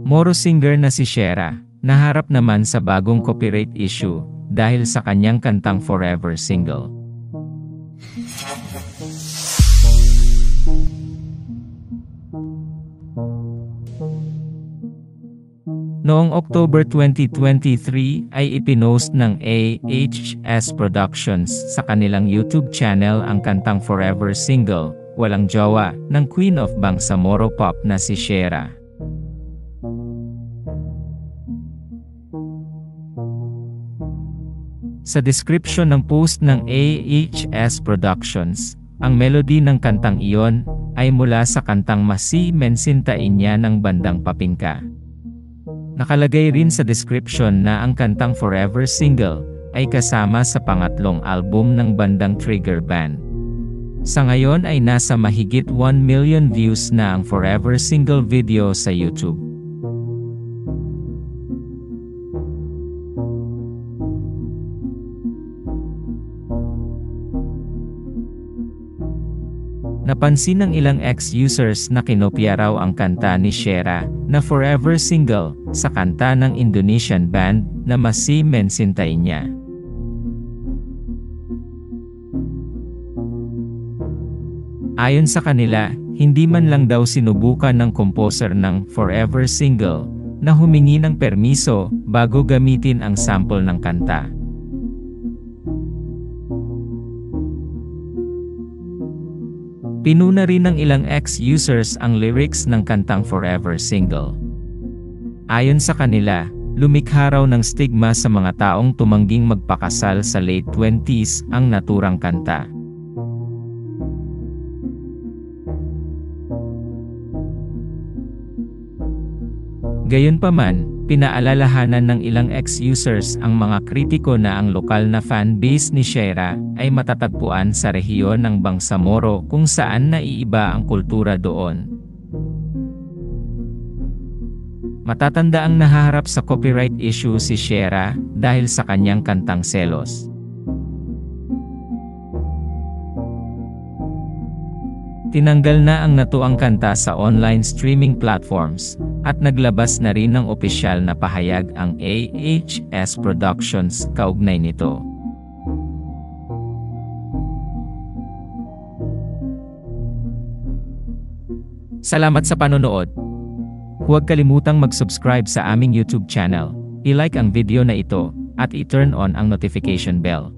Moro singer na si Shera, naharap naman sa bagong copyright issue dahil sa kanyang kantang Forever single. Noong October 2023 ay ipinost ng AHS Productions sa kanilang YouTube channel ang kantang Forever single, Walang Jowa, ng Queen of Bangsamoro Pop na si Shera. Sa description ng post ng AHS Productions, ang melody ng kantang iyon ay mula sa kantang Masi Mensintain Niya ng bandang Papingka. Nakalagay rin sa description na ang kantang Forever single ay kasama sa pangatlong album ng bandang Trigger Band. Sa ngayon ay nasa mahigit 1 million views na ang Forever single video sa YouTube. Napansin ng ilang ex-users na kinopya raw ang kanta ni Shera na Forever single sa kanta ng Indonesian band na Masi Mensintain Niya. Ayon sa kanila, hindi man lang daw sinubukan ng composer ng Forever single na humingi ng permiso bago gamitin ang sample ng kanta. Pinuna rin ng ilang ex-users ang lyrics ng kantang Forever single. Ayon sa kanila, lumikha raw ng stigma sa mga taong tumangging magpakasal sa late 20s ang naturang kanta. Gayunpaman, pinaalalahanan ng ilang ex-users ang mga kritiko na ang lokal na fan base ni Shera ay matatagpuan sa rehiyon ng Bangsamoro kung saan naiiba ang kultura doon. Matatanda ang nahaharap sa copyright issue si Shera dahil sa kanyang kantang Selos. Tinanggal na ang natuang kanta sa online streaming platforms, at naglabas na rin ng opisyal na pahayag ang AHS Productions kaugnay nito. Salamat sa panonood. Huwag kalimutang mag-subscribe sa aming YouTube channel, i-like ang video na ito, at i-turn on ang notification bell.